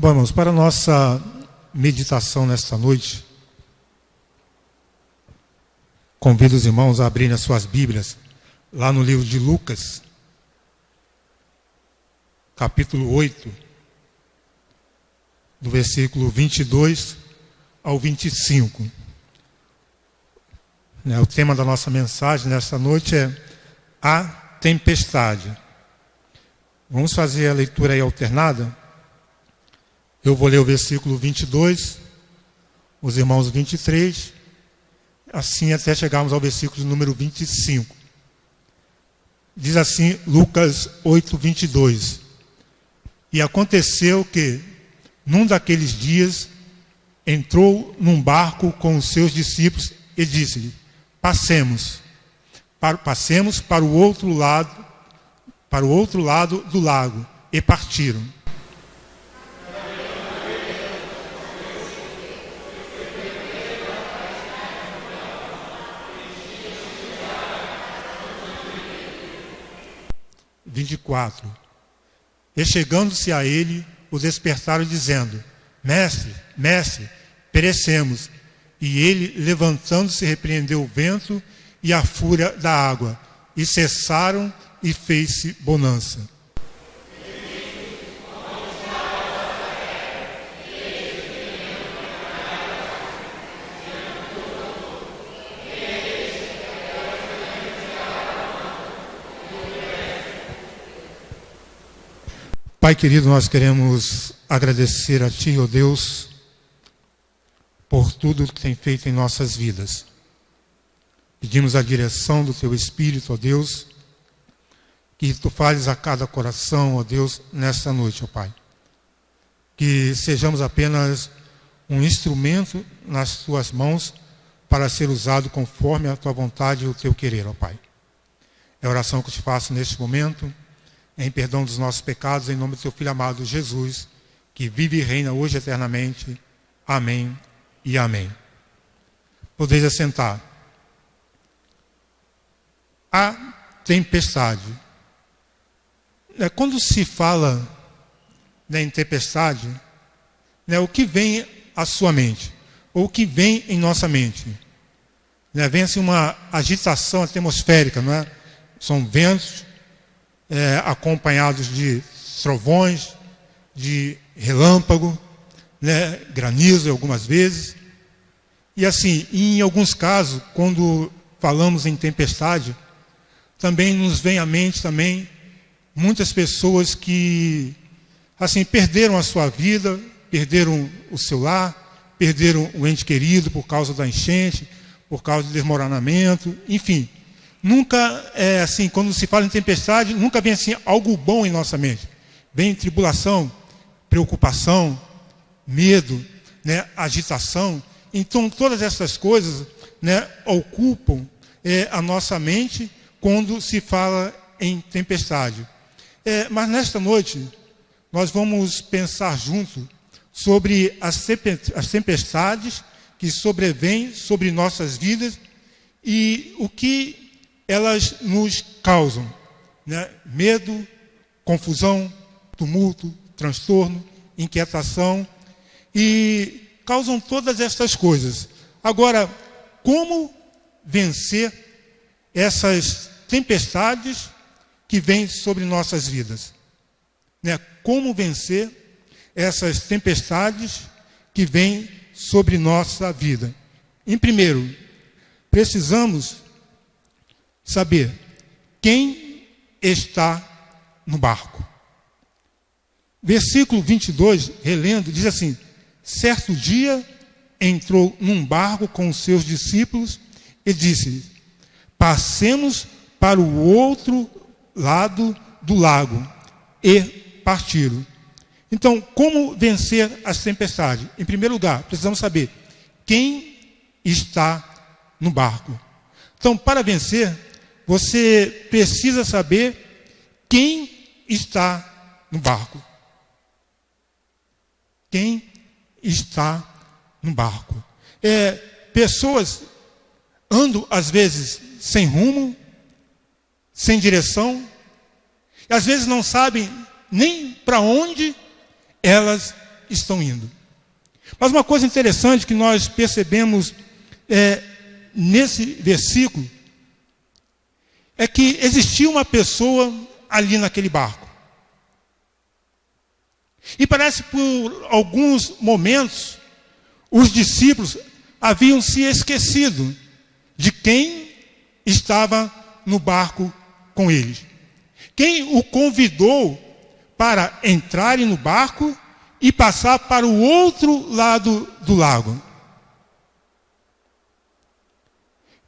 Bom, irmãos, para a nossa meditação nesta noite, convido os irmãos a abrirem as suas Bíblias lá no livro de Lucas, capítulo 8, do versículo 22 ao 25. O tema da nossa mensagem nesta noite é a tempestade. Vamos fazer a leitura aí alternada. Eu vou ler o versículo 22, os irmãos 23, assim até chegarmos ao versículo número 25. Diz assim, Lucas 8, 22. E aconteceu que, num daqueles dias, entrou num barco com os seus discípulos e disse-lhe, passemos para o outro lado do lago. E partiram. E chegando-se a ele, o despertaram dizendo, Mestre, perecemos. E ele, levantando-se, repreendeu o vento e a fúria da água, e cessaram e fez-se bonança. Pai querido, nós queremos agradecer a Ti, ó Deus, por tudo que tem feito em nossas vidas. Pedimos a direção do Teu Espírito, ó Deus, que Tu fales a cada coração, ó Deus, nesta noite, ó Pai. Que sejamos apenas um instrumento nas Tuas mãos para ser usado conforme a Tua vontade e o Teu querer, ó Pai. É a oração que eu te faço neste momento, em perdão dos nossos pecados, em nome do Teu Filho amado Jesus, que vive e reina hoje eternamente. Amém e amém. Podeis assentar. A tempestade. Quando se fala em tempestade, o que vem à sua mente? Ou o que vem em nossa mente? Vem assim uma agitação atmosférica, não é? São ventos, acompanhados de trovões, de relâmpago, granizo algumas vezes. E assim, em alguns casos, quando falamos em tempestade, também nos vem à mente também muitas pessoas que assim perderam a sua vida, perderam o seu lar, perderam o ente querido por causa da enchente, por causa do desmoronamento, enfim. Nunca é assim, quando se fala em tempestade, nunca vem assim algo bom em nossa mente. Vem tribulação, preocupação, medo, agitação. Então, todas essas coisas ocupam a nossa mente quando se fala em tempestade. Mas nesta noite, nós vamos pensar junto sobre as tempestades que sobrevêm sobre nossas vidas e o que elas nos causam, medo, confusão, tumulto, transtorno, inquietação e causam todas estas coisas. Agora, como vencer essas tempestades que vêm sobre nossas vidas? Como vencer essas tempestades que vêm sobre nossa vida? Em primeiro, precisamos saber quem está no barco. Versículo 22, relendo, diz assim, certo dia entrou num barco com os seus discípulos e disse, passemos para o outro lado do lago. E partiram. Então, como vencer as tempestades? Em primeiro lugar, precisamos saber quem está no barco. Então, para vencer, você precisa saber quem está no barco. Quem está no barco? Pessoas andam, às vezes, sem rumo, sem direção, e às vezes não sabem nem para onde elas estão indo. Mas uma coisa interessante que nós percebemos nesse versículo é que existia uma pessoa ali naquele barco. E parece por alguns momentos os discípulos haviam se esquecido de quem estava no barco com eles. Quem o convidou para entrarem no barco e passar para o outro lado do lago.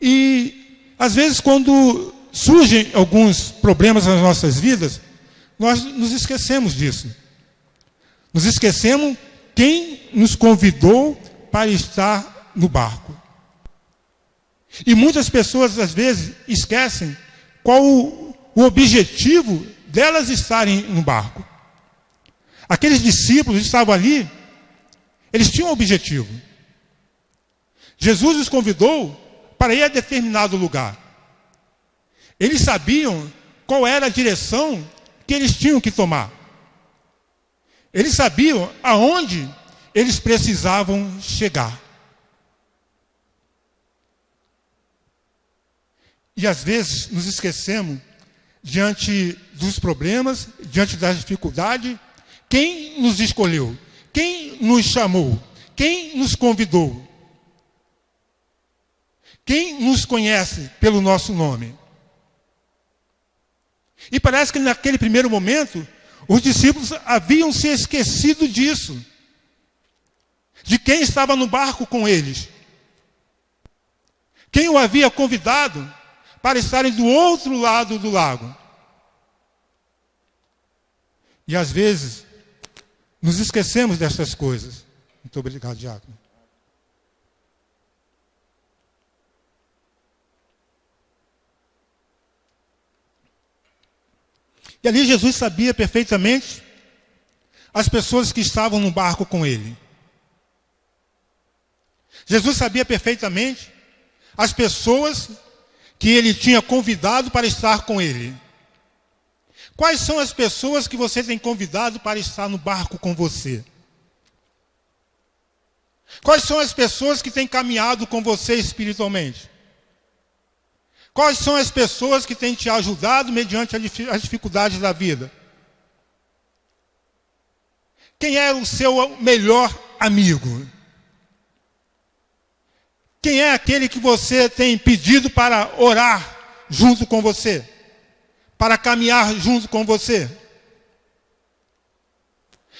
E, às vezes, quando surgem alguns problemas nas nossas vidas, nós nos esquecemos disso. Nos esquecemos quem nos convidou para estar no barco. E muitas pessoas, às vezes, esquecem qual o objetivo delas estarem no barco. Aqueles discípulos estavam ali, eles tinham um objetivo. Jesus os convidou para ir a determinado lugar. Eles sabiam qual era a direção que eles tinham que tomar. Eles sabiam aonde eles precisavam chegar. E às vezes nos esquecemos, diante dos problemas, diante das dificuldades, quem nos escolheu, quem nos chamou, quem nos convidou, quem nos conhece pelo nosso nome. E parece que naquele primeiro momento, os discípulos haviam se esquecido disso, de quem estava no barco com eles, quem o havia convidado para estarem do outro lado do lago. E às vezes, nos esquecemos dessas coisas. Muito obrigado, Diácono. E ali Jesus sabia perfeitamente as pessoas que estavam no barco com ele. Jesus sabia perfeitamente as pessoas que ele tinha convidado para estar com ele. Quais são as pessoas que você tem convidado para estar no barco com você? Quais são as pessoas que têm caminhado com você espiritualmente? Quais são as pessoas que têm te ajudado mediante as dificuldades da vida? Quem é o seu melhor amigo? Quem é aquele que você tem pedido para orar junto com você? Para caminhar junto com você?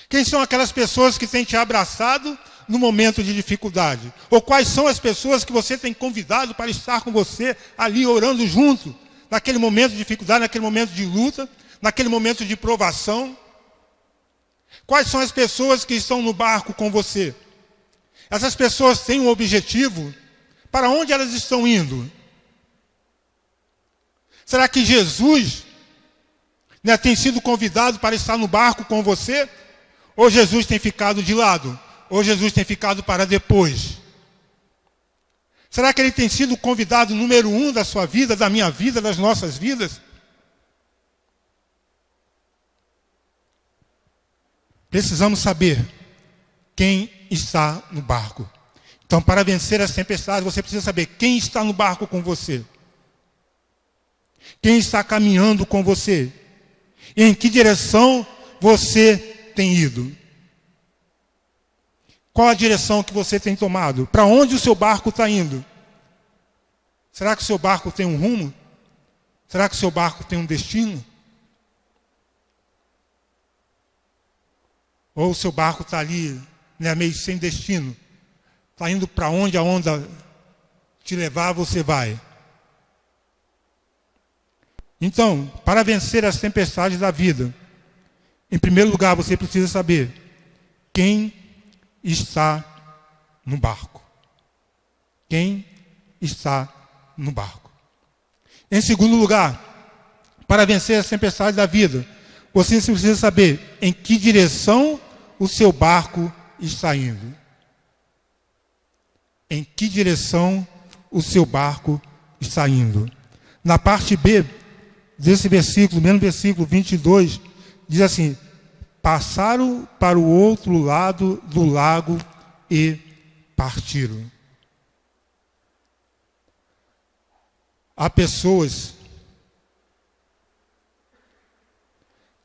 Quem são aquelas pessoas que têm te abraçado no momento de dificuldade? Ou quais são as pessoas que você tem convidado para estar com você ali orando junto, naquele momento de dificuldade, naquele momento de luta, naquele momento de provação? Quais são as pessoas que estão no barco com você? Essas pessoas têm um objetivo. Para onde elas estão indo? Será que Jesus tem sido convidado para estar no barco com você? Ou Jesus tem ficado de lado? Ou Jesus tem ficado para depois? Será que ele tem sido o convidado número 1 da sua vida, da minha vida, das nossas vidas? Precisamos saber quem está no barco. Então, para vencer as tempestades, você precisa saber quem está no barco com você. Quem está caminhando com você. E em que direção você tem ido. Qual a direção que você tem tomado? Para onde o seu barco está indo? Será que o seu barco tem um rumo? Será que o seu barco tem um destino? Ou o seu barco está ali, meio sem destino? Está indo para onde a onda te levar, você vai. Então, para vencer as tempestades da vida, em primeiro lugar, você precisa saber quem está no barco. Quem está no barco. Em segundo lugar, para vencer as tempestades da vida, você precisa saber em que direção o seu barco está indo. Em que direção o seu barco está indo. Na parte B desse versículo, mesmo versículo 22, diz assim: passaram para o outro lado do lago e partiram. Há pessoas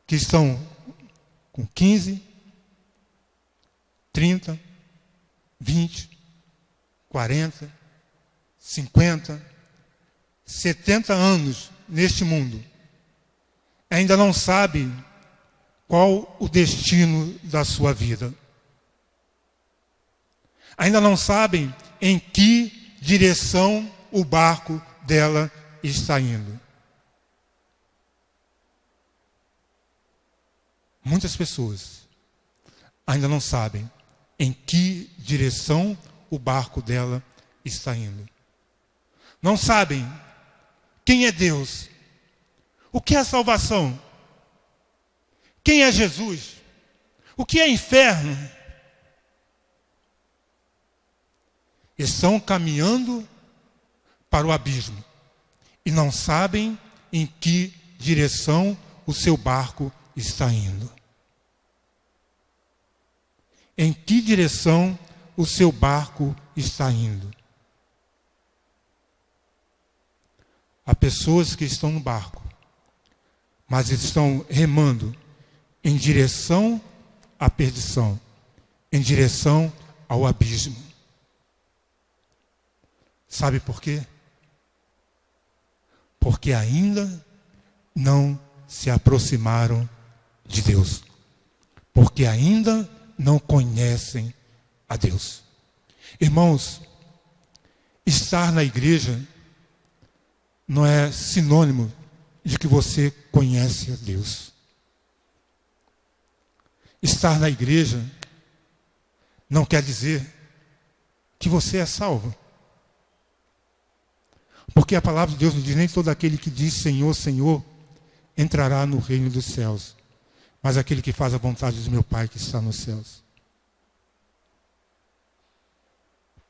que estão com 15, 30, 20, 40, 50, 70 anos neste mundo. Ainda não sabem qual o destino da sua vida. Ainda não sabem em que direção o barco dela está indo. Muitas pessoas ainda não sabem em que direção o barco dela está indo. Não sabem quem é Deus, o que é salvação, quem é Jesus, o que é inferno. Estão caminhando para o abismo e não sabem em que direção o seu barco está indo. Em que direção o seu barco está indo? Há pessoas que estão no barco, mas estão remando em direção à perdição, em direção ao abismo. Sabe por quê? Porque ainda não se aproximaram de Deus. Porque ainda não conhecem a Deus. Irmãos, estar na igreja não é sinônimo de que você conhece a Deus. Estar na igreja não quer dizer que você é salvo. Porque a palavra de Deus nos diz: nem todo aquele que diz Senhor, Senhor, entrará no reino dos céus, mas aquele que faz a vontade do meu Pai que está nos céus.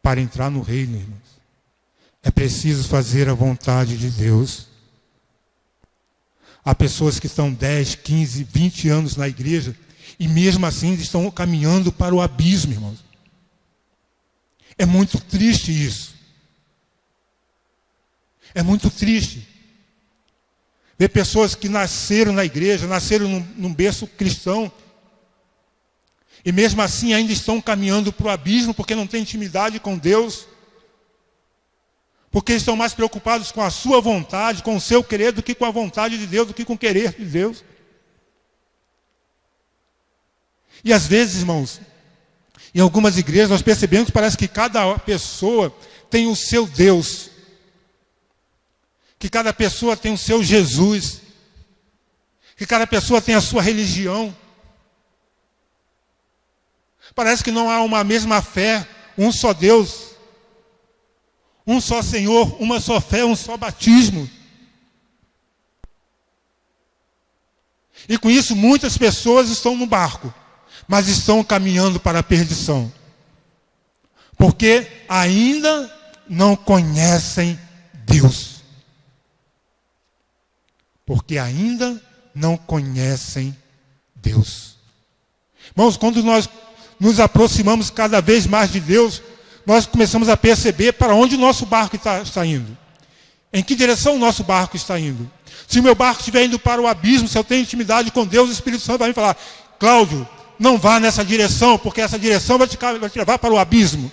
Para entrar no reino, irmãos, é preciso fazer a vontade de Deus. Há pessoas que estão 10, 15, 20 anos na igreja e mesmo assim estão caminhando para o abismo, irmãos. É muito triste isso. É muito triste ver pessoas que nasceram na igreja, nasceram num berço cristão, e mesmo assim ainda estão caminhando para o abismo porque não têm intimidade com Deus, porque estão mais preocupados com a sua vontade, com o seu querer, do que com a vontade de Deus, do que com o querer de Deus. E às vezes, irmãos, em algumas igrejas nós percebemos que parece que cada pessoa tem o seu Deus, que cada pessoa tem o seu Jesus, que cada pessoa tem a sua religião. Parece que não há uma mesma fé, um só Deus, um só Senhor, uma só fé, um só batismo. E com isso muitas pessoas estão no barco, mas estão caminhando para a perdição, porque ainda não conhecem Deus. Porque ainda não conhecem Deus. Irmãos, quando nós nos aproximamos cada vez mais de Deus, nós começamos a perceber para onde o nosso barco está indo. Em que direção o nosso barco está indo. Se o meu barco estiver indo para o abismo, se eu tenho intimidade com Deus, o Espírito Santo vai me falar: Cláudio, não vá nessa direção, porque essa direção vai te levar para o abismo.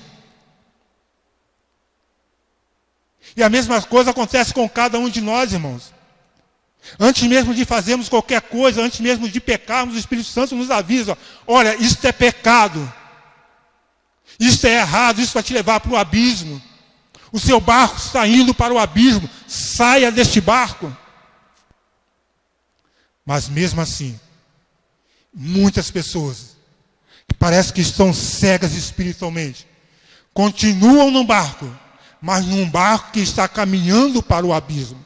E a mesma coisa acontece com cada um de nós, irmãos. Antes mesmo de fazermos qualquer coisa, antes mesmo de pecarmos, o Espírito Santo nos avisa: olha, isso é pecado, isso é errado, isso vai te levar para o abismo. O seu barco está indo para o abismo, saia deste barco. Mas mesmo assim, muitas pessoas, que parece que estão cegas espiritualmente, continuam no barco, mas num barco que está caminhando para o abismo.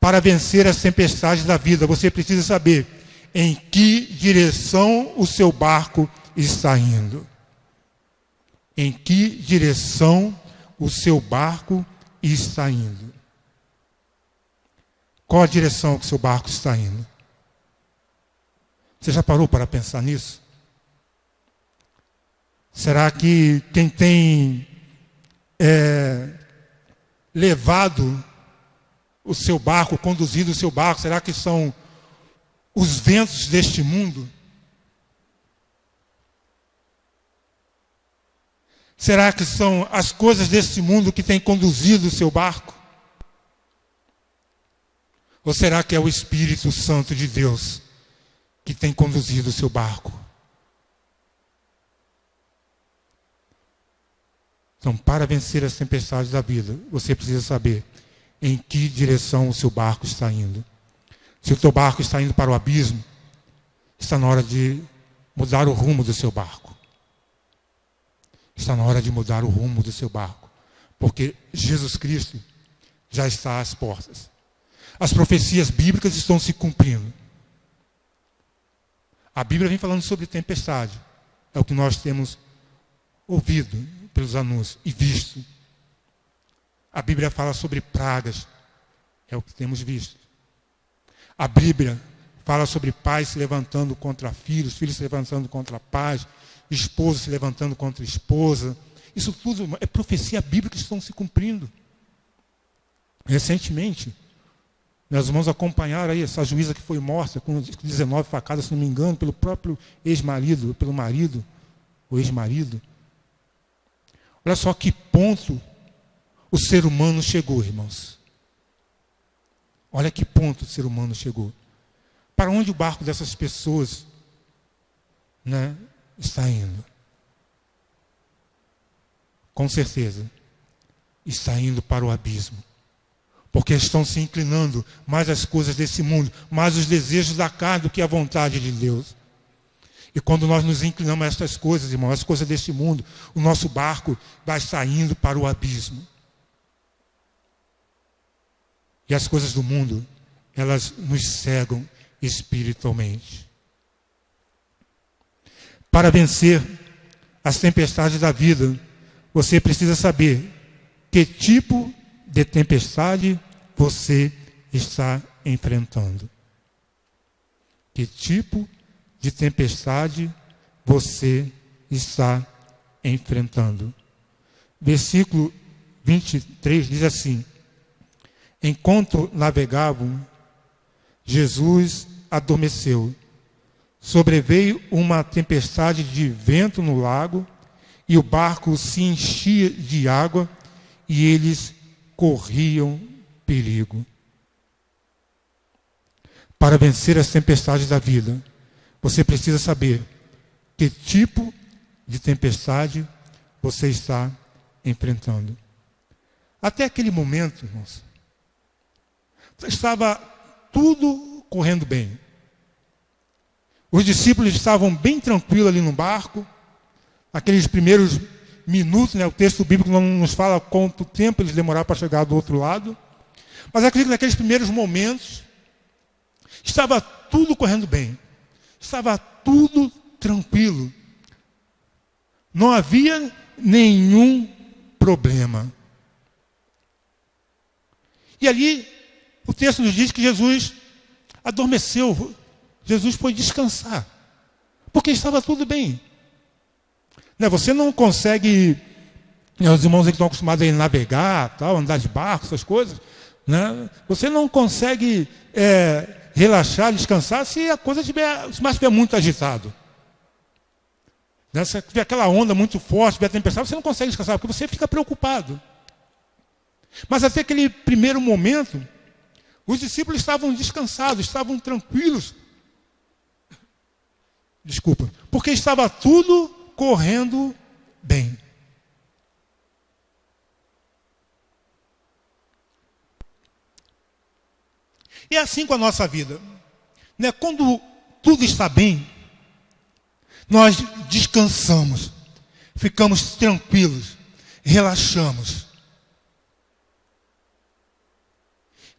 Para vencer as tempestades da vida, você precisa saber em que direção o seu barco está indo. Em que direção o seu barco está indo. Qual a direção que o seu barco está indo? Você já parou para pensar nisso? Será que quem tem levado o seu barco, conduzido o seu barco, será que são os ventos deste mundo? Será que são as coisas deste mundo que têm conduzido o seu barco? Ou será que é o Espírito Santo de Deus que tem conduzido o seu barco? Então, para vencer as tempestades da vida, você precisa saber em que direção o seu barco está indo. Se o teu barco está indo para o abismo, está na hora de mudar o rumo do seu barco. Está na hora de mudar o rumo do seu barco. Porque Jesus Cristo já está às portas. As profecias bíblicas estão se cumprindo. A Bíblia vem falando sobre tempestade. É o que nós temos ouvido pelos anúncios e visto. A Bíblia fala sobre pragas. É o que temos visto. A Bíblia fala sobre pais se levantando contra filhos, filhos se levantando contra pais, esposo se levantando contra esposa. Isso tudo é profecia bíblica que estão se cumprindo. Recentemente, meus irmãos acompanharam aí essa juíza que foi morta com 19 facadas, se não me engano, pelo próprio ex-marido, pelo marido, o ex-marido. Olha só que ponto o ser humano chegou, irmãos. Olha que ponto o ser humano chegou. Para onde o barco dessas pessoas, está indo? Com certeza, está indo para o abismo. Porque estão se inclinando mais às coisas desse mundo, mais os desejos da carne do que a vontade de Deus. E quando nós nos inclinamos a estas coisas, irmão, as coisas deste mundo, o nosso barco vai estar indo para o abismo. E as coisas do mundo, elas nos cegam espiritualmente. Para vencer as tempestades da vida, você precisa saber que tipo de tempestade você está enfrentando. Que tipo de tempestade você está enfrentando. Versículo 23 diz assim: enquanto navegavam, Jesus adormeceu. Sobreveio uma tempestade de vento no lago, e o barco se enchia de água, e eles corriam perigo. Para vencer as tempestades da vida, você precisa saber que tipo de tempestade você está enfrentando. Até aquele momento, irmãos, estava tudo correndo bem. Os discípulos estavam bem tranquilos ali no barco. Aqueles primeiros minutos, o texto bíblico não nos fala quanto tempo eles demoraram para chegar do outro lado. Mas acredito que naqueles primeiros momentos, estava tudo correndo bem. Estava tudo tranquilo. Não havia nenhum problema. E ali, o texto nos diz que Jesus adormeceu. Jesus foi descansar. Porque estava tudo bem. Você não consegue, os irmãos que estão acostumados a navegar, tal, andar de barco, essas coisas, você não consegue relaxar, descansar, se a coisa estiver muito agitado. Se tiver aquela onda muito forte, tiver tempestade, você não consegue descansar, porque você fica preocupado. Mas até aquele primeiro momento, os discípulos estavam descansados, estavam tranquilos. Desculpa, porque estava tudo correndo bem. E é assim com a nossa vida. Quando tudo está bem, nós descansamos, ficamos tranquilos, relaxamos.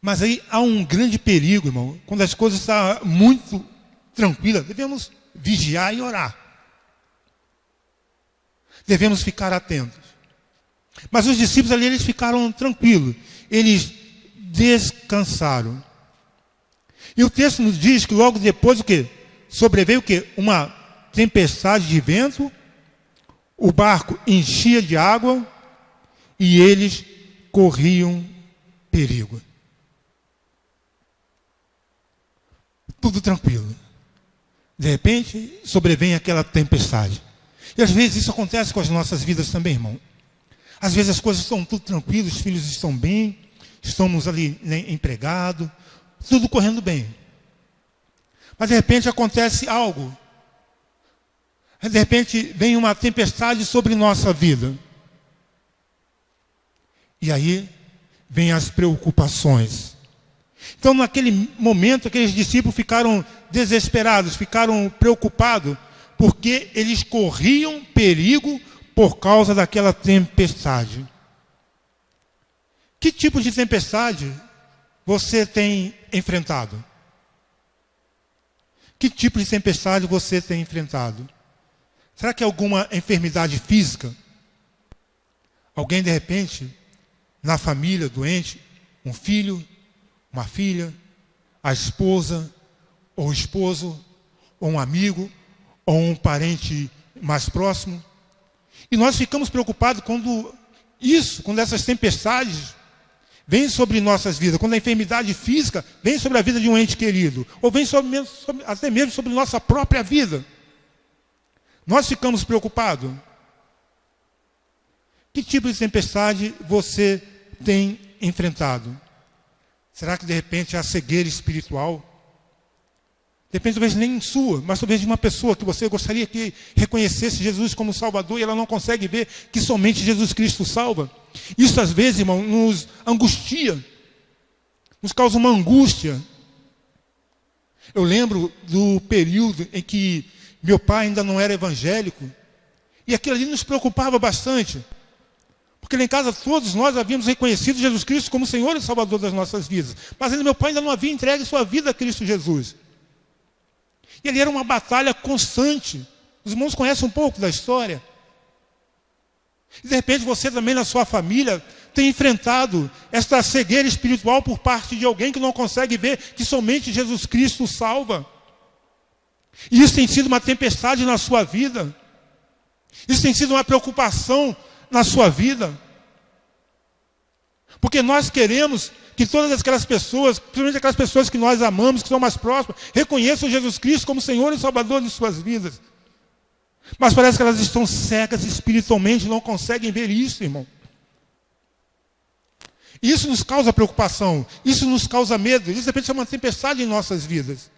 Mas aí há um grande perigo, irmão. Quando as coisas estão muito tranquilas, devemos vigiar e orar. Devemos ficar atentos. Mas os discípulos ali, eles ficaram tranquilos. Eles descansaram. E o texto nos diz que logo depois o quê? sobreveio o quê? Uma tempestade de vento, o barco enchia de água e eles corriam perigo. Tudo tranquilo. De repente, sobrevém aquela tempestade. E às vezes isso acontece com as nossas vidas também, irmão. Às vezes as coisas estão tudo tranquilas, os filhos estão bem, estamos ali, né, empregados, tudo correndo bem. Mas de repente acontece algo. De repente vem uma tempestade sobre nossa vida. E aí vem as preocupações. Então naquele momento aqueles discípulos ficaram desesperados, ficaram preocupados, porque eles corriam perigo por causa daquela tempestade. Que tipo de tempestade você tem enfrentado? Que tipo de tempestade você tem enfrentado? Será que é alguma enfermidade física? Alguém, de repente, na família, doente, um filho, uma filha, a esposa, ou o esposo, ou um amigo, ou um parente mais próximo. E nós ficamos preocupados quando essas tempestades vêm sobre nossas vidas, quando a enfermidade física vem sobre a vida de um ente querido, ou vem até mesmo sobre nossa própria vida. Nós ficamos preocupados. Que tipo de tempestade você tem enfrentado? Será que de repente é a cegueira espiritual? De repente talvez nem sua, mas talvez de uma pessoa que você gostaria que reconhecesse Jesus como Salvador e ela não consegue ver que somente Jesus Cristo salva. Isso às vezes, irmão, nos angustia, nos causa uma angústia. Eu lembro do período em que meu pai ainda não era evangélico e aquilo ali nos preocupava bastante. Porque lá em casa todos nós havíamos reconhecido Jesus Cristo como Senhor e Salvador das nossas vidas. Mas ainda meu pai ainda não havia entregue sua vida a Cristo Jesus. E ali era uma batalha constante. Os irmãos conhecem um pouco da história. E de repente você também na sua família tem enfrentado esta cegueira espiritual por parte de alguém que não consegue ver que somente Jesus Cristo salva. E isso tem sido uma tempestade na sua vida. Isso tem sido uma preocupação na sua vida. Porque nós queremos que todas aquelas pessoas, principalmente aquelas pessoas que nós amamos, que são mais próximas, reconheçam Jesus Cristo como Senhor e Salvador de suas vidas. Mas parece que elas estão cegas espiritualmente, não conseguem ver isso, irmão. Isso nos causa preocupação, isso nos causa medo, isso de repente é uma tempestade em nossas vidas.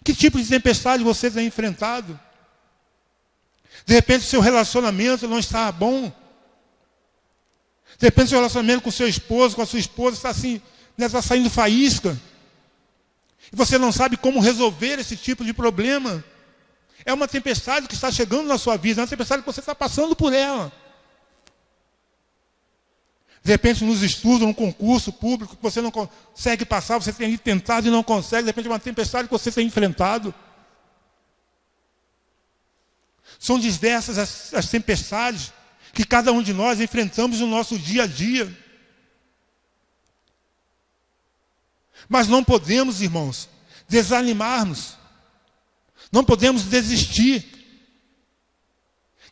Que tipo de tempestade você tem enfrentado? De repente o seu relacionamento não está bom. De repente o seu relacionamento com o seu esposo, com a sua esposa está assim, né, está saindo faísca. E você não sabe como resolver esse tipo de problema. É uma tempestade que está chegando na sua vida, é uma tempestade que você está passando por ela. De repente nos estudos, num concurso público que você não consegue passar, você tem tentado e não consegue, de repente é uma tempestade que você tem enfrentado. São diversas as tempestades que cada um de nós enfrentamos no nosso dia a dia. Mas não podemos, irmãos, desanimarmos. Não podemos desistir.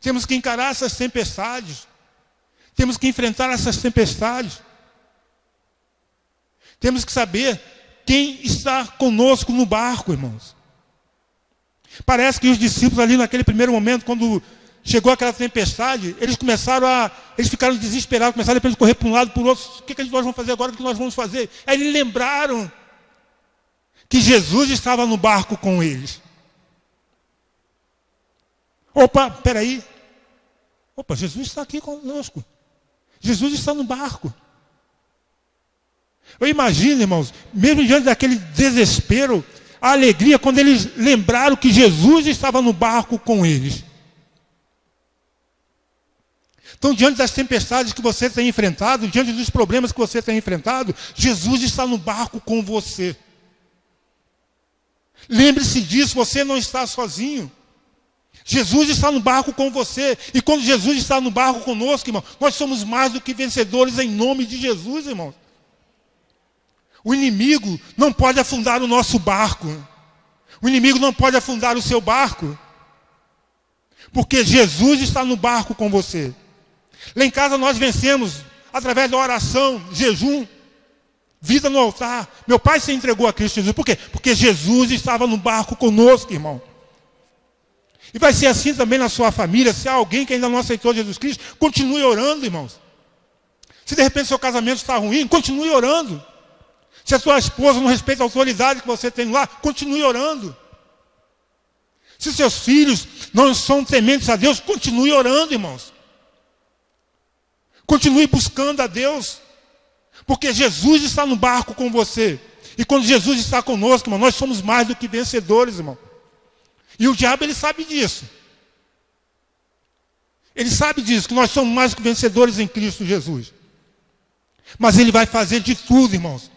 Temos que encarar essas tempestades. Temos que enfrentar essas tempestades. Temos que saber quem está conosco no barco, irmãos. Parece que os discípulos ali naquele primeiro momento, quando chegou aquela tempestade, eles ficaram desesperados, começaram a correr para um lado, para o outro. O que nós vamos fazer agora? O que nós vamos fazer? Aí eles lembraram que Jesus estava no barco com eles. Opa, peraí. Opa, Jesus está aqui conosco. Jesus está no barco. Eu imagino, irmãos, mesmo diante daquele desespero, a alegria quando eles lembraram que Jesus estava no barco com eles. Então, diante das tempestades que você tem enfrentado, diante dos problemas que você tem enfrentado, Jesus está no barco com você. Lembre-se disso, você não está sozinho. Jesus está no barco com você. E quando Jesus está no barco conosco, irmão, nós somos mais do que vencedores em nome de Jesus, irmão. O inimigo não pode afundar o nosso barco. O inimigo não pode afundar o seu barco, porque Jesus está no barco com você. Lá em casa nós vencemos através da oração, jejum, vida no altar. Meu pai se entregou a Cristo Jesus. Por quê? Porque Jesus estava no barco conosco, irmão. E vai ser assim também na sua família. Se há alguém que ainda não aceitou Jesus Cristo, continue orando, irmãos. Se de repente seu casamento está ruim, continue orando. Se a sua esposa não respeita a autoridade que você tem lá, continue orando. Se seus filhos não são tementes a Deus, continue orando, irmãos. Continue buscando a Deus. Porque Jesus está no barco com você. E quando Jesus está conosco, irmão, nós somos mais do que vencedores, irmão. E o diabo, ele sabe disso. Ele sabe disso, que nós somos mais do que vencedores em Cristo Jesus. Mas ele vai fazer de tudo, irmãos,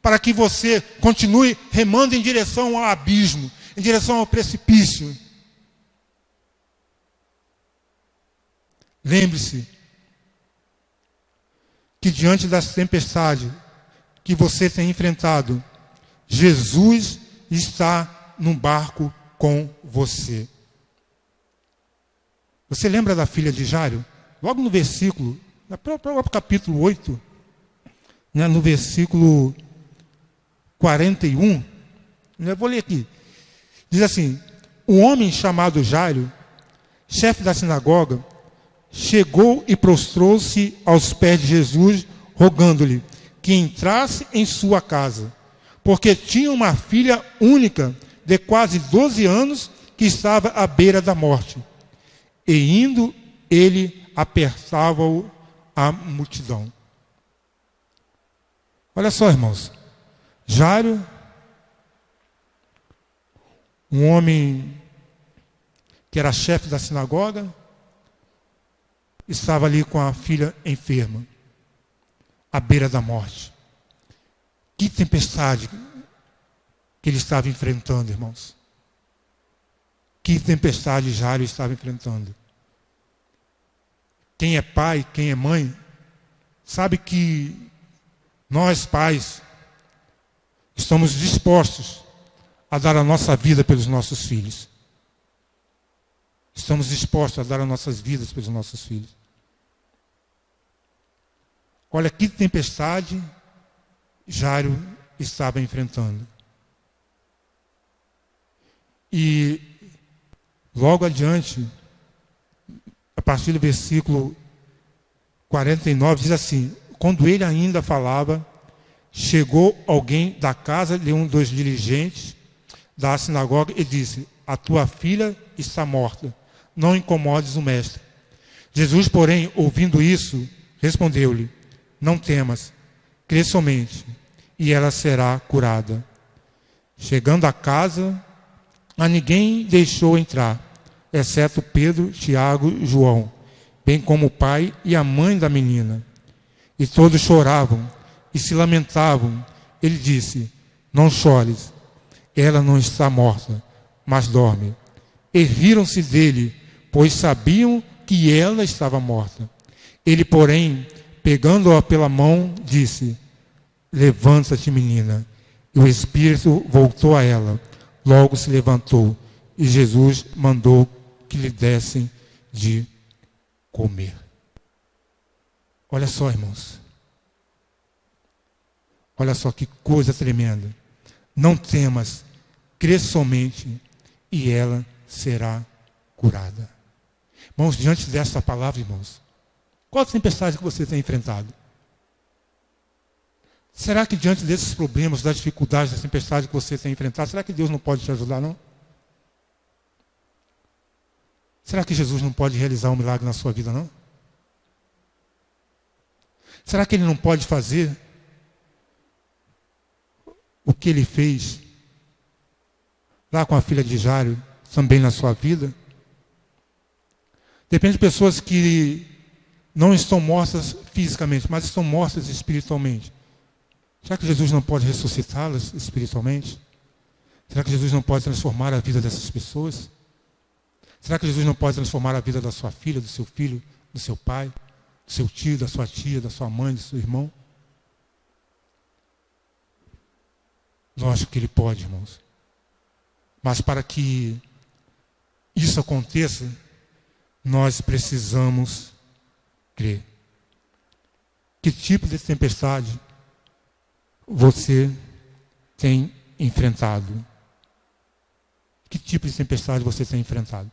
para que você continue remando em direção ao abismo, em direção ao precipício. Lembre-se que diante das tempestades que você tem enfrentado, Jesus está num barco com você. Você lembra da filha de Jairo? Logo no versículo, no próprio capítulo 8, né, no versículo 41, eu vou ler aqui. Diz assim: um homem chamado Jairo, chefe da sinagoga, chegou e prostrou-se aos pés de Jesus, rogando-lhe que entrasse em sua casa, porque tinha uma filha única de quase 12 anos que estava à beira da morte. E indo, ele apertava-o à multidão. Olha só, irmãos. Jairo, um homem que era chefe da sinagoga, estava ali com a filha enferma, à beira da morte. Que tempestade que ele estava enfrentando, irmãos. Que tempestade Jairo estava enfrentando. Quem é pai, quem é mãe, sabe que nós, pais, estamos dispostos a dar a nossa vida pelos nossos filhos. Estamos dispostos a dar as nossas vidas pelos nossos filhos. Olha que tempestade Jairo estava enfrentando. E logo adiante, a partir do versículo 49, diz assim: quando ele ainda falava, chegou alguém da casa de um dos dirigentes da sinagoga e disse: a tua filha está morta, não incomodes o mestre. Jesus, porém, ouvindo isso, respondeu-lhe: não temas, crê somente, e ela será curada. Chegando à casa, a ninguém deixou entrar, exceto Pedro, Tiago e João, bem como o pai e a mãe da menina. E todos choravam e se lamentavam. Ele disse: não chores, ela não está morta, mas dorme. E riram-se dele, pois sabiam que ela estava morta. Ele, porém, pegando-a pela mão, disse: levanta-te, menina. E o espírito voltou a ela. Logo se levantou, e Jesus mandou que lhe dessem de comer. Olha só, irmãos. Olha só que coisa tremenda. Não temas, crê somente, e ela será curada. Irmãos, diante desta palavra, irmãos, qual a tempestade que você tem enfrentado? Será que diante desses problemas, das dificuldades, da tempestade que você tem enfrentado, será que Deus não pode te ajudar, não? Será que Jesus não pode realizar um milagre na sua vida, não? Será que Ele não pode fazer o que Ele fez lá com a filha de Jairo, também na sua vida? Depende de pessoas que não estão mortas fisicamente, mas estão mortas espiritualmente. Será que Jesus não pode ressuscitá-las espiritualmente? Será que Jesus não pode transformar a vida dessas pessoas? Será que Jesus não pode transformar a vida da sua filha, do seu filho, do seu pai, do seu tio, da sua tia, da sua mãe, do seu irmão? Lógico que Ele pode, irmãos. Mas para que isso aconteça, nós precisamos crer. Que tipo de tempestade você tem enfrentado? Que tipo de tempestade você tem enfrentado?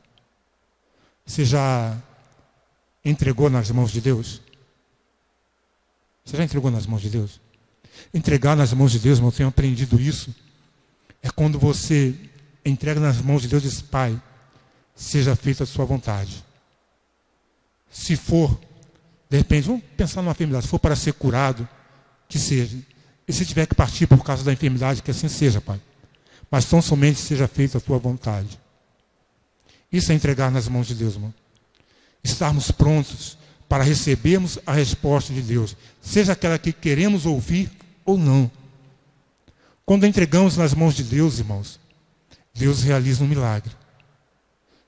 Você já entregou nas mãos de Deus? Você já entregou nas mãos de Deus? Entregar nas mãos de Deus, eu tenho aprendido isso, é quando você entrega nas mãos de Deus e diz: Pai, seja feita a sua vontade. Se for, de repente, vamos pensar numa enfermidade, se for para ser curado, que seja. E se tiver que partir por causa da enfermidade, que assim seja, Pai. Mas tão somente seja feita a tua vontade. Isso é entregar nas mãos de Deus, irmão. Estarmos prontos para recebermos a resposta de Deus, seja aquela que queremos ouvir ou não. Quando entregamos nas mãos de Deus, irmãos, Deus realiza um milagre.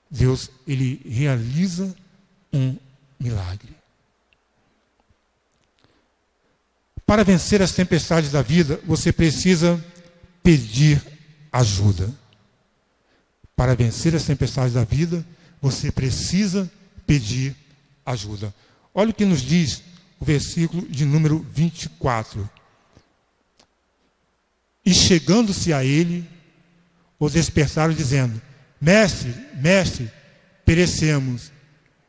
Deus, Ele realiza um milagre. Para vencer as tempestades da vida, você precisa pedir ajuda. Para vencer as tempestades da vida, você precisa pedir ajuda. Olha o que nos diz o versículo de número 24. E chegando-se a ele, o despertaram dizendo: Mestre, mestre, perecemos.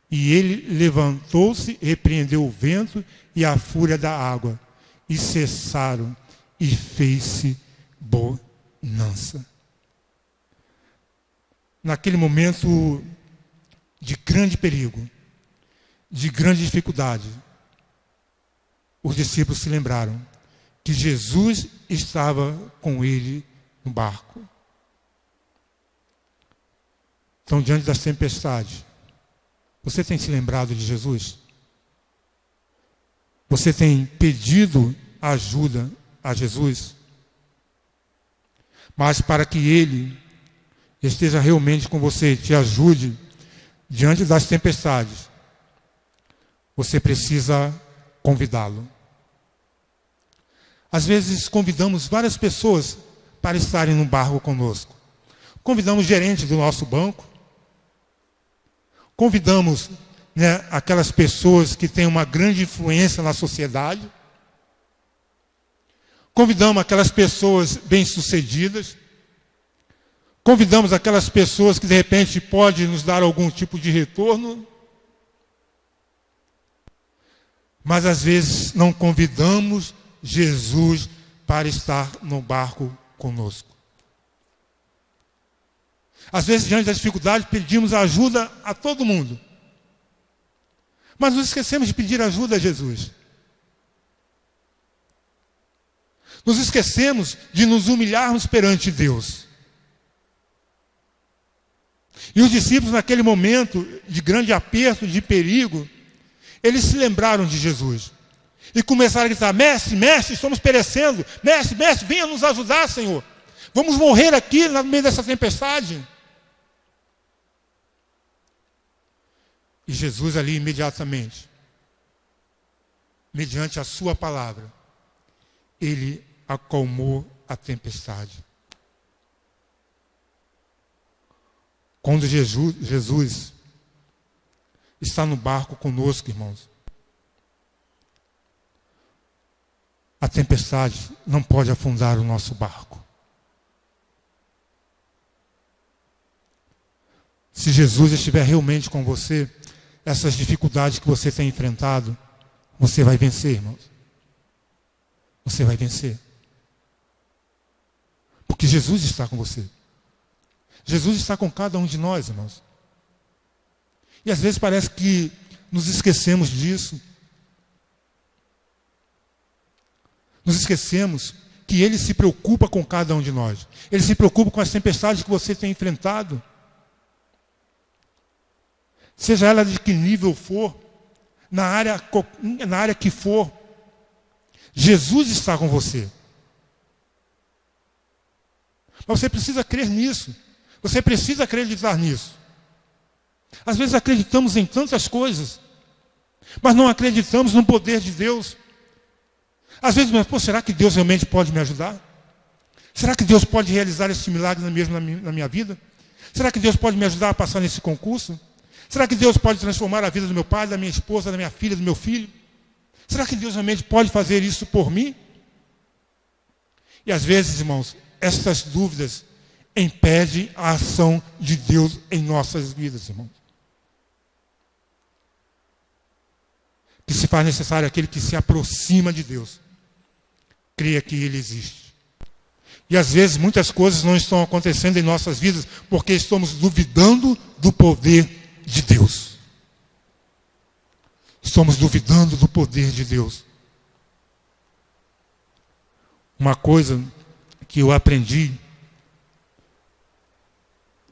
E ele levantou-se, repreendeu o vento e a fúria da água, e cessaram, e fez-se bonança. Naquele momento de grande perigo, de grande dificuldade, os discípulos se lembraram que Jesus estava com ele no barco. Então, diante das tempestades, você tem se lembrado de Jesus? Você tem pedido ajuda a Jesus? Mas para que Ele esteja realmente com você e te ajude diante das tempestades, você precisa convidá-lo. Às vezes convidamos várias pessoas para estarem no barco conosco. Convidamos o gerente do nosso banco. Convidamos, aquelas pessoas que têm uma grande influência na sociedade. Convidamos aquelas pessoas bem-sucedidas. Convidamos aquelas pessoas que de repente podem nos dar algum tipo de retorno. Mas às vezes não convidamos Jesus para estar no barco conosco. Às vezes, diante das dificuldades, pedimos ajuda a todo mundo. Mas nos esquecemos de pedir ajuda a Jesus. Nos esquecemos de nos humilharmos perante Deus. E os discípulos, naquele momento de grande aperto, de perigo, eles se lembraram de Jesus. E começaram a gritar: Mestre, mestre, estamos perecendo. Mestre, mestre, venha nos ajudar, Senhor. Vamos morrer aqui no meio dessa tempestade. E Jesus ali imediatamente, mediante a sua palavra, Ele acalmou a tempestade. Quando Jesus está no barco conosco, irmãos, a tempestade não pode afundar o nosso barco. Se Jesus estiver realmente com você, essas dificuldades que você tem enfrentado, você vai vencer, irmãos. Você vai vencer. Porque Jesus está com você. Jesus está com cada um de nós, irmãos. E às vezes parece que nos esquecemos disso. Nos esquecemos que Ele se preocupa com cada um de nós. Ele se preocupa com as tempestades que você tem enfrentado. Seja ela de que nível for, na área que for, Jesus está com você. Mas você precisa crer nisso. Você precisa acreditar nisso. Às vezes acreditamos em tantas coisas, mas não acreditamos no poder de Deus. Às vezes, será que Deus realmente pode me ajudar? Será que Deus pode realizar esse milagre mesmo na minha vida? Será que Deus pode me ajudar a passar nesse concurso? Será que Deus pode transformar a vida do meu pai, da minha esposa, da minha filha, do meu filho? Será que Deus realmente pode fazer isso por mim? E às vezes, irmãos, essas dúvidas impedem a ação de Deus em nossas vidas, irmãos. Que se faz necessário aquele que se aproxima de Deus, creia que Ele existe. E às vezes muitas coisas não estão acontecendo em nossas vidas porque estamos duvidando do poder de Deus. Estamos duvidando do poder de Deus. Uma coisa que eu aprendi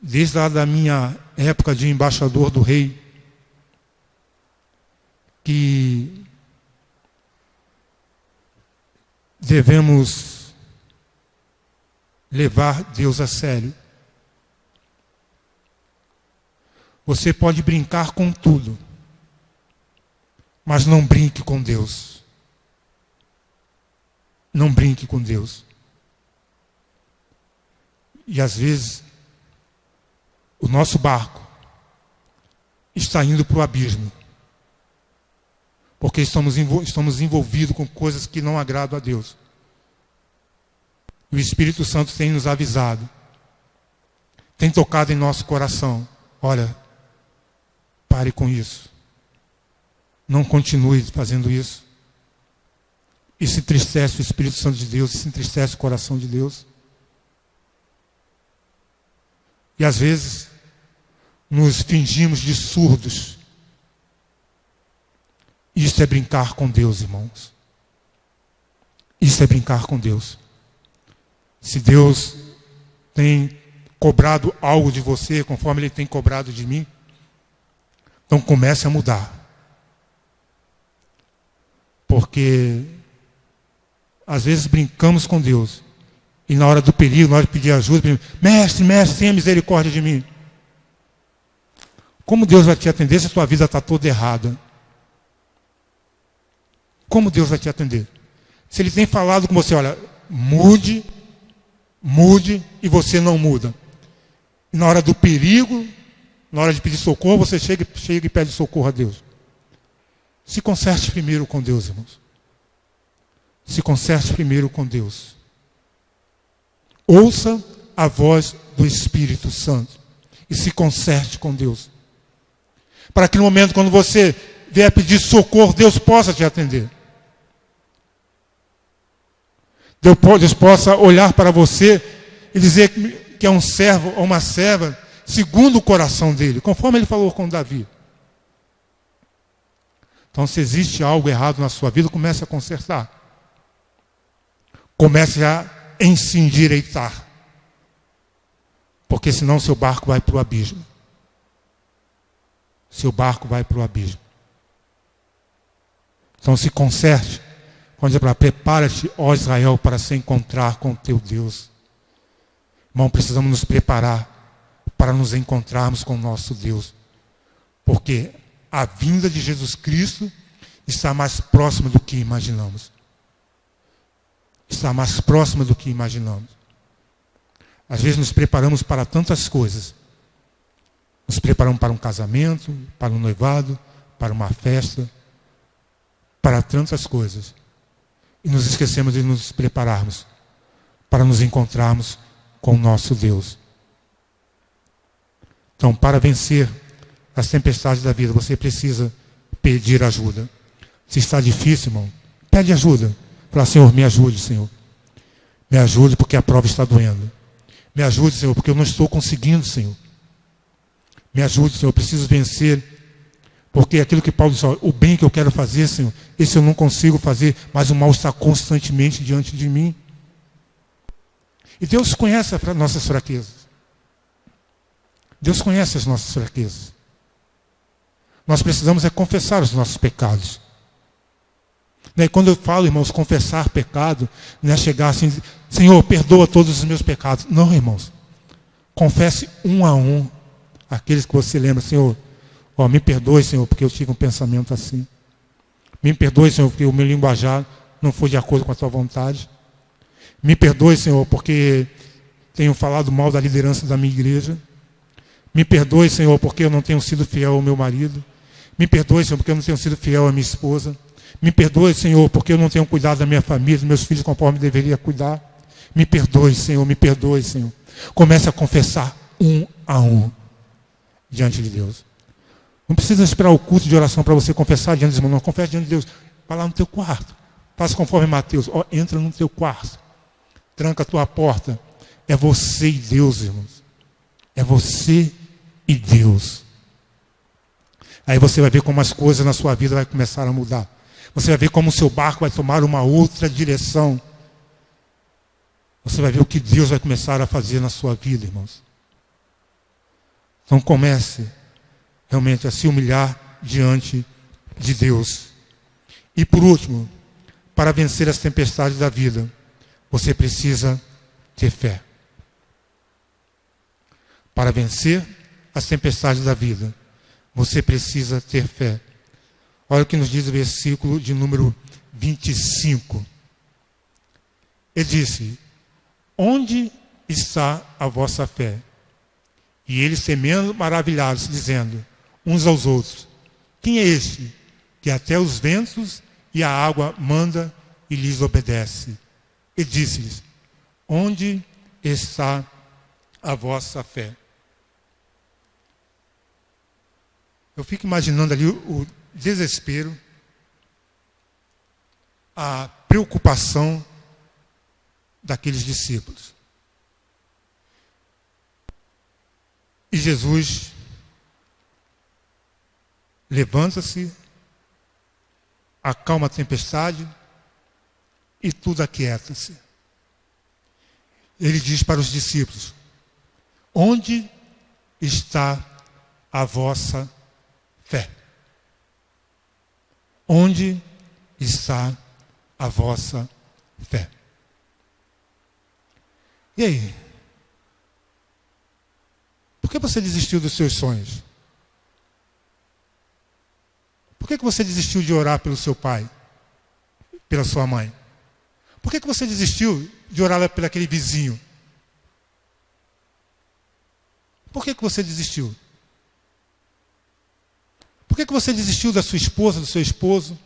desde lá da minha época de embaixador do rei, que devemos levar Deus a sério. Você pode brincar com tudo, mas não brinque com Deus. Não brinque com Deus. E às vezes, o nosso barco está indo para o abismo, porque estamos envolvidos com coisas que não agradam a Deus. O Espírito Santo tem nos avisado, tem tocado em nosso coração. Olha, pare com isso. Não continue fazendo isso. Isso entristece o Espírito Santo de Deus, isso entristece o coração de Deus. E às vezes, nos fingimos de surdos. Isso é brincar com Deus, irmãos. Isso é brincar com Deus. Se Deus tem cobrado algo de você, conforme Ele tem cobrado de mim, então comece a mudar. Porque às vezes brincamos com Deus e na hora do perigo, na hora de pedir ajuda, mestre, tenha misericórdia de mim. Como Deus vai te atender se a sua vida está toda errada? Como Deus vai te atender? Se Ele tem falado com você, olha, mude, e você não muda. E na hora do perigo, na hora de pedir socorro, você chega e pede socorro a Deus. Se conserte primeiro com Deus, irmãos. Se conserte primeiro com Deus. Ouça a voz do Espírito Santo e se conserte com Deus. Para que no momento quando você vier pedir socorro, Deus possa te atender. Deus possa olhar para você e dizer que é um servo ou uma serva segundo o coração dele, conforme ele falou com Davi. Então, se existe algo errado na sua vida, comece a consertar. Comece a se endireitar. Porque senão seu barco vai para o abismo. Seu barco vai para o abismo. Então se conserte. Quando diz para prepara-te, ó Israel, para se encontrar com o teu Deus. Irmão, precisamos nos preparar para nos encontrarmos com o nosso Deus. Porque a vinda de Jesus Cristo está mais próxima do que imaginamos. Está mais próxima do que imaginamos. Às vezes nos preparamos para tantas coisas. Nos preparamos para um casamento, para um noivado, para uma festa, para tantas coisas. E nos esquecemos de nos prepararmos para nos encontrarmos com o nosso Deus. Então, para vencer as tempestades da vida, você precisa pedir ajuda. Se está difícil, irmão, pede ajuda. Fala, Senhor, me ajude, Senhor. Me ajude porque a prova está doendo. Me ajude, Senhor, porque eu não estou conseguindo, Senhor. Me ajude, Senhor, eu preciso vencer. Porque aquilo que Paulo disse, o bem que eu quero fazer, Senhor, esse eu não consigo fazer, mas o mal está constantemente diante de mim. E Deus conhece as nossas fraquezas. Deus conhece as nossas fraquezas. Nós precisamos confessar os nossos pecados. E quando eu falo, irmãos, confessar pecado, não é chegar assim, Senhor, perdoa todos os meus pecados. Não, irmãos. Confesse um a um aqueles que você lembra, Senhor, me perdoe, Senhor, porque eu tive um pensamento assim. Me perdoe, Senhor, porque o meu linguajar não foi de acordo com a tua vontade. Me perdoe, Senhor, porque tenho falado mal da liderança da minha igreja. Me perdoe, Senhor, porque eu não tenho sido fiel ao meu marido. Me perdoe, Senhor, porque eu não tenho sido fiel à minha esposa. Me perdoe, Senhor, porque eu não tenho cuidado da minha família, dos meus filhos conforme deveria cuidar. Me perdoe, Senhor, me perdoe, Senhor. Comece a confessar um a um diante de Deus. Não precisa esperar o culto de oração para você confessar diante dos irmãos. Não, confesse diante de Deus. Vai lá no teu quarto. Faça conforme Mateus. Entra no teu quarto. Tranca a tua porta. É você e Deus, irmãos. É você e Deus. Aí você vai ver como as coisas na sua vida vão começar a mudar. Você vai ver como o seu barco vai tomar uma outra direção. Você vai ver o que Deus vai começar a fazer na sua vida, irmãos. Então comece realmente a se humilhar diante de Deus. E por último, para vencer as tempestades da vida, você precisa ter fé. Para vencer as tempestades da vida, você precisa ter fé. Olha o que nos diz o versículo de número 25. Ele disse: onde está a vossa fé? E eles temendo maravilhados, dizendo uns aos outros: quem é este que até os ventos e a água manda e lhes obedece? E disse-lhes: onde está a vossa fé? Eu fico imaginando ali o desespero, a preocupação daqueles discípulos. E Jesus levanta-se, acalma a tempestade e tudo aquieta-se. Ele diz para os discípulos: onde está a vossa fé? Onde está a vossa fé? E aí? Por que você desistiu dos seus sonhos? Por que você desistiu de orar pelo seu pai? Pela sua mãe? Por que você desistiu de orar pelo aquele vizinho? Por que você desistiu? Por que você desistiu da sua esposa, do seu esposo?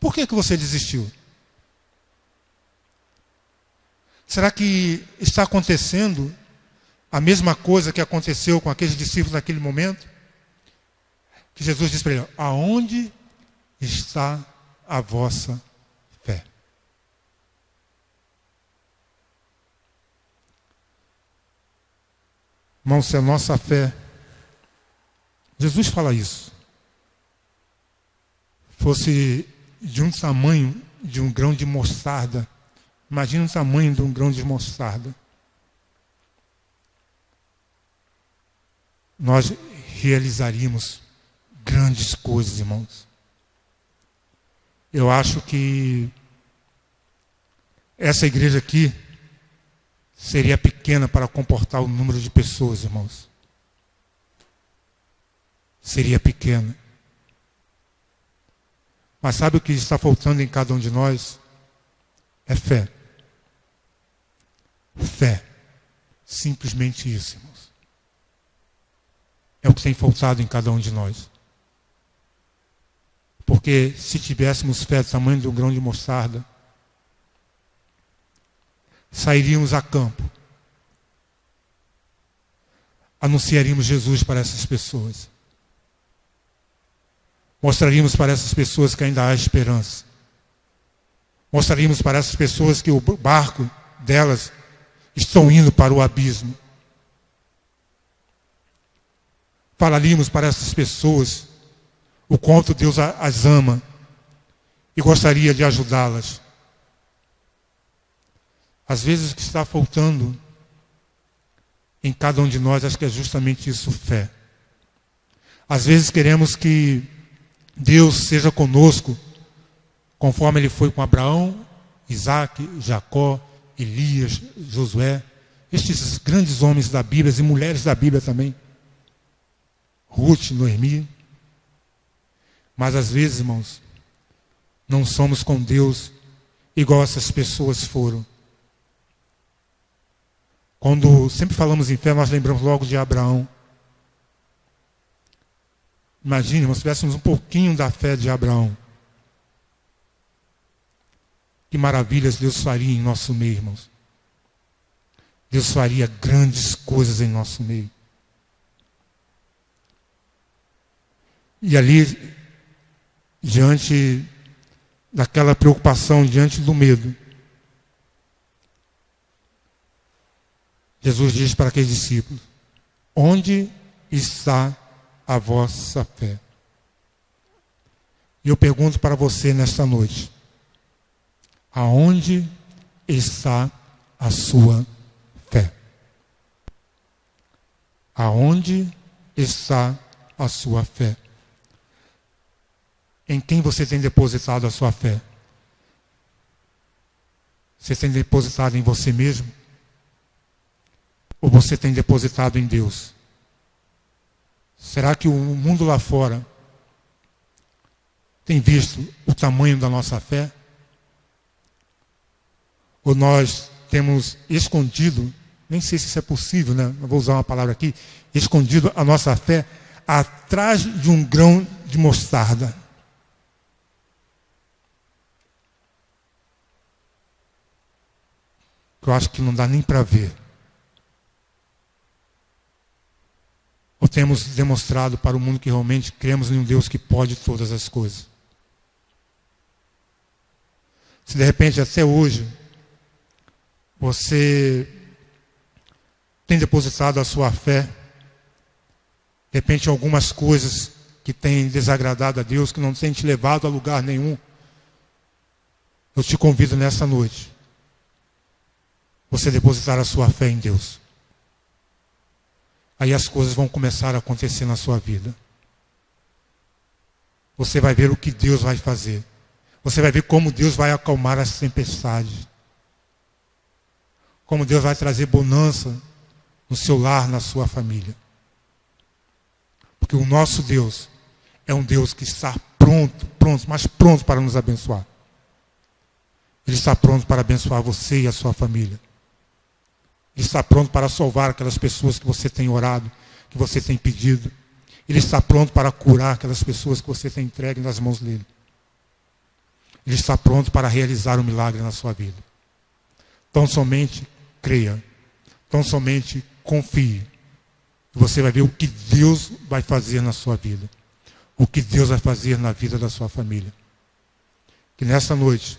Por que você desistiu? Será que está acontecendo a mesma coisa que aconteceu com aqueles discípulos naquele momento? Que Jesus disse para ele: aonde está a vossa fé? Irmão, se a nossa fé, Jesus fala isso, fosse de um tamanho de um grão de mostarda, imagina o tamanho de um grão de mostarda, nós realizaríamos grandes coisas, irmãos. Eu acho que essa igreja aqui seria pequena para comportar o número de pessoas, irmãos. Seria pequena. Mas sabe o que está faltando em cada um de nós? É fé. Fé. Simplesmente isso, irmãos. É o que tem faltado em cada um de nós. Porque se tivéssemos fé do tamanho de um grão de mostarda, sairíamos a campo, anunciaríamos Jesus para essas pessoas, mostraríamos para essas pessoas que ainda há esperança, mostraríamos para essas pessoas que o barco delas estão indo para o abismo, falaríamos para essas pessoas o quanto Deus as ama e gostaria de ajudá-las. Às vezes o que está faltando em cada um de nós, acho que é justamente isso, fé. Às vezes queremos que Deus seja conosco, conforme Ele foi com Abraão, Isaac, Jacó, Elias, Josué, estes grandes homens da Bíblia e mulheres da Bíblia também, Ruth, Noemi. Mas às vezes, irmãos, não somos com Deus igual essas pessoas foram. Quando sempre falamos em fé, nós lembramos logo de Abraão. Imagine, se tivéssemos um pouquinho da fé de Abraão. Que maravilhas Deus faria em nosso meio, irmãos. Deus faria grandes coisas em nosso meio. E ali, diante daquela preocupação, diante do medo, Jesus diz para aqueles discípulos: onde está a vossa fé? E eu pergunto para você nesta noite: aonde está a sua fé? Aonde está a sua fé? Em quem você tem depositado a sua fé? Você tem depositado em você mesmo? Ou você tem depositado em Deus? Será que o mundo lá fora tem visto o tamanho da nossa fé? Ou nós temos escondido, nem sei se isso é possível, né? Eu vou usar uma palavra aqui, escondido a nossa fé atrás de um grão de mostarda. Que eu acho que não dá nem para ver. Ou temos demonstrado para o mundo que realmente cremos em um Deus que pode todas as coisas? Se de repente até hoje você tem depositado a sua fé, de repente em algumas coisas que têm desagradado a Deus, que não têm te levado a lugar nenhum, eu te convido nessa noite você depositar a sua fé em Deus. Aí as coisas vão começar a acontecer na sua vida. Você vai ver o que Deus vai fazer. Você vai ver como Deus vai acalmar as tempestades. Como Deus vai trazer bonança no seu lar, na sua família. Porque o nosso Deus é um Deus que está mas pronto para nos abençoar. Ele está pronto para abençoar você e a sua família. Ele está pronto para salvar aquelas pessoas que você tem orado, que você tem pedido. Ele está pronto para curar aquelas pessoas que você tem entregue nas mãos dele. Ele está pronto para realizar um milagre na sua vida. Tão somente creia. Tão somente confie. E você vai ver o que Deus vai fazer na sua vida. O que Deus vai fazer na vida da sua família. Que nessa noite,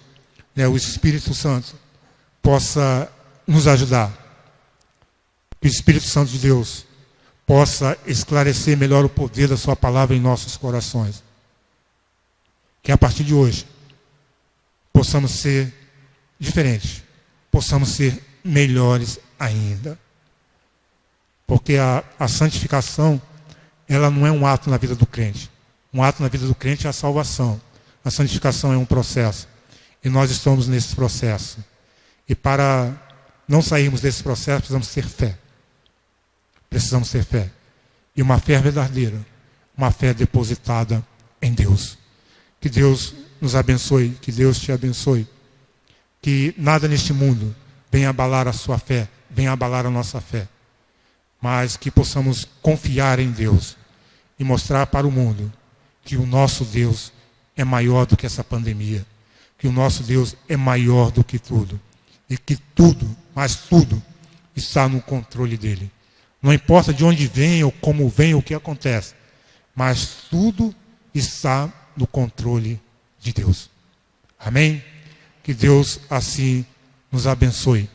o Espírito Santo possa nos ajudar. Que o Espírito Santo de Deus possa esclarecer melhor o poder da sua palavra em nossos corações. Que a partir de hoje possamos ser diferentes, possamos ser melhores ainda. Porque a santificação, ela não é um ato na vida do crente. Um ato na vida do crente é a salvação. A santificação é um processo. E nós estamos nesse processo. E para não sairmos desse processo, precisamos ter fé. Precisamos ter fé. E uma fé verdadeira. Uma fé depositada em Deus. Que Deus nos abençoe. Que Deus te abençoe. Que nada neste mundo venha abalar a sua fé. Venha abalar a nossa fé. Mas que possamos confiar em Deus. E mostrar para o mundo que o nosso Deus é maior do que essa pandemia. Que o nosso Deus é maior do que tudo. E que tudo, mas tudo, está no controle dele. Não importa de onde vem, ou como vem, ou o que acontece. Mas tudo está no controle de Deus. Amém? Que Deus assim nos abençoe.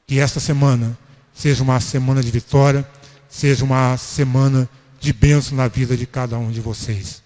Que esta semana seja uma semana de vitória, seja uma semana de bênção na vida de cada um de vocês.